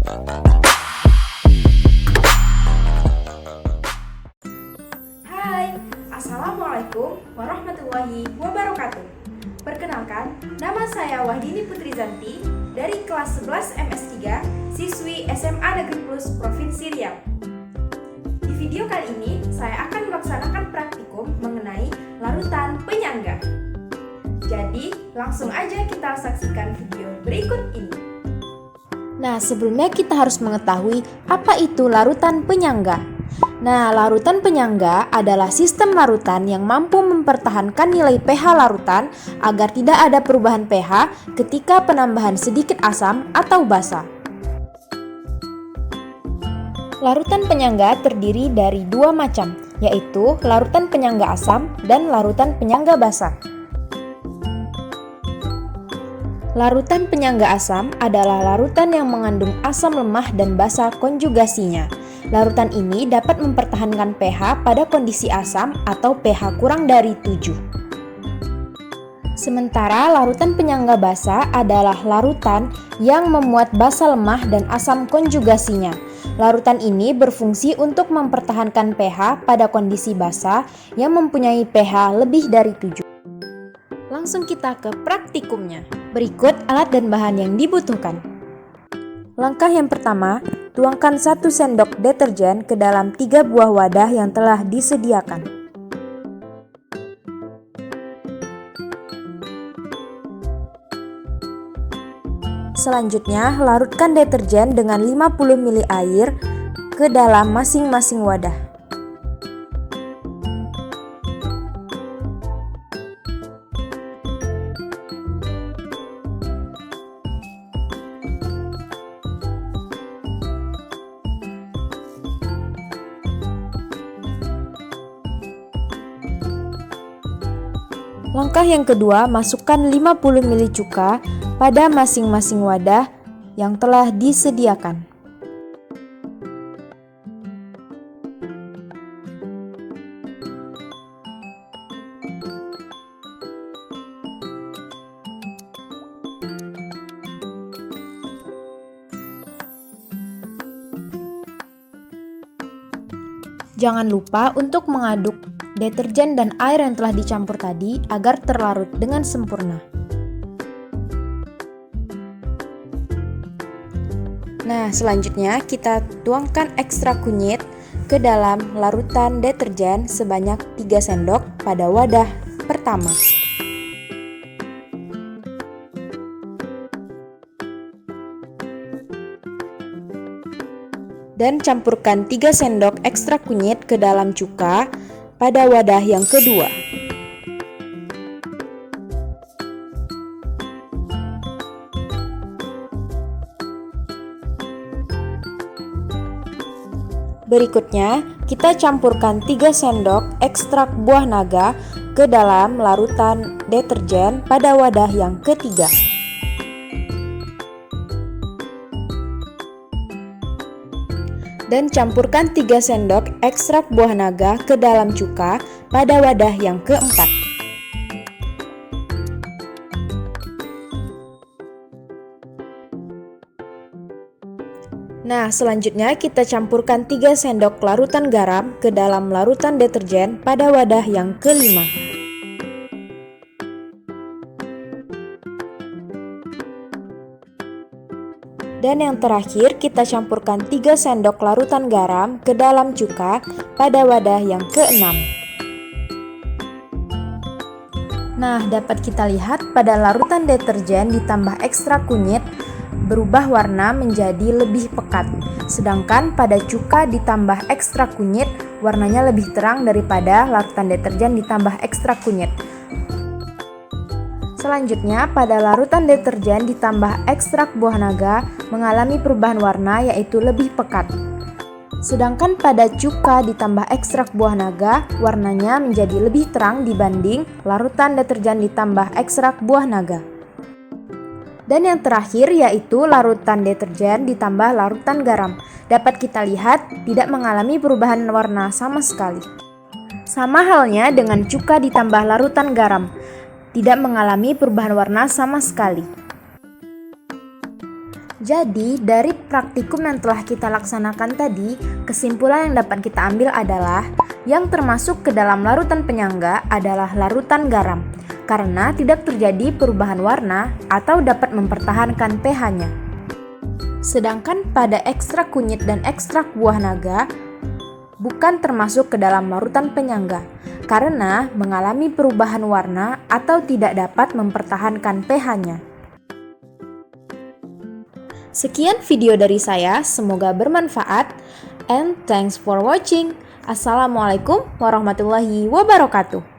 Hai, Assalamualaikum warahmatullahi wabarakatuh. Perkenalkan, nama saya Wahdini Putri Zanti dari kelas 11 MS3, siswi SMA Negeri Plus Provinsi Riau. Di video kali ini, saya akan melaksanakan praktikum mengenai larutan penyangga. Jadi, langsung aja kita saksikan video berikut ini. Nah, sebelumnya kita harus mengetahui apa itu larutan penyangga. Nah, larutan penyangga adalah sistem larutan yang mampu mempertahankan nilai pH larutan agar tidak ada perubahan pH ketika penambahan sedikit asam atau basa. Larutan penyangga terdiri dari dua macam, yaitu larutan penyangga asam dan larutan penyangga basa. Larutan penyangga asam adalah larutan yang mengandung asam lemah dan basa konjugasinya. Larutan ini dapat mempertahankan pH pada kondisi asam atau pH kurang dari 7. Sementara larutan penyangga basa adalah larutan yang memuat basa lemah dan asam konjugasinya. Larutan ini berfungsi untuk mempertahankan pH pada kondisi basa yang mempunyai pH lebih dari 7. Langsung kita ke praktikumnya. Berikut alat dan bahan yang dibutuhkan. Langkah yang pertama, tuangkan 1 sendok deterjen ke dalam 3 buah wadah yang telah disediakan. Selanjutnya, larutkan deterjen dengan 50 ml air ke dalam masing-masing wadah. Langkah yang kedua, masukkan 50 ml cuka pada masing-masing wadah yang telah disediakan. Jangan lupa untuk mengaduk deterjen dan air yang telah dicampur tadi agar terlarut dengan sempurna. Nah, selanjutnya kita tuangkan ekstrak kunyit ke dalam larutan deterjen sebanyak 3 sendok pada wadah pertama. Dan campurkan 3 sendok ekstrak kunyit ke dalam cuka pada wadah yang kedua. Berikutnya, kita campurkan 3 sendok ekstrak buah naga ke dalam larutan deterjen pada wadah yang ketiga. Dan campurkan 3 sendok ekstrak buah naga ke dalam cuka pada wadah yang keempat. Nah, selanjutnya kita campurkan 3 sendok larutan garam ke dalam larutan deterjen pada wadah yang kelima. Dan yang terakhir, kita campurkan 3 sendok larutan garam ke dalam cuka pada wadah yang keenam. Nah, dapat kita lihat pada larutan deterjen ditambah ekstrak kunyit berubah warna menjadi lebih pekat. Sedangkan pada cuka ditambah ekstrak kunyit, warnanya lebih terang daripada larutan deterjen ditambah ekstrak kunyit. Selanjutnya, pada larutan deterjen ditambah ekstrak buah naga mengalami perubahan warna yaitu lebih pekat. Sedangkan pada cuka ditambah ekstrak buah naga, warnanya menjadi lebih terang dibanding larutan deterjen ditambah ekstrak buah naga. Dan yang terakhir yaitu larutan deterjen ditambah larutan garam. Dapat kita lihat tidak mengalami perubahan warna sama sekali. Sama halnya dengan cuka ditambah larutan garam, tidak mengalami perubahan warna sama sekali. Jadi, dari praktikum yang telah kita laksanakan tadi, kesimpulan yang dapat kita ambil adalah yang termasuk ke dalam larutan penyangga adalah larutan garam, karena tidak terjadi perubahan warna atau dapat mempertahankan pH-nya. Sedangkan pada ekstrak kunyit dan ekstrak buah naga bukan termasuk ke dalam larutan penyangga, karena mengalami perubahan warna atau tidak dapat mempertahankan pH-nya. Sekian video dari saya, semoga bermanfaat, and thanks for watching. Assalamualaikum warahmatullahi wabarakatuh.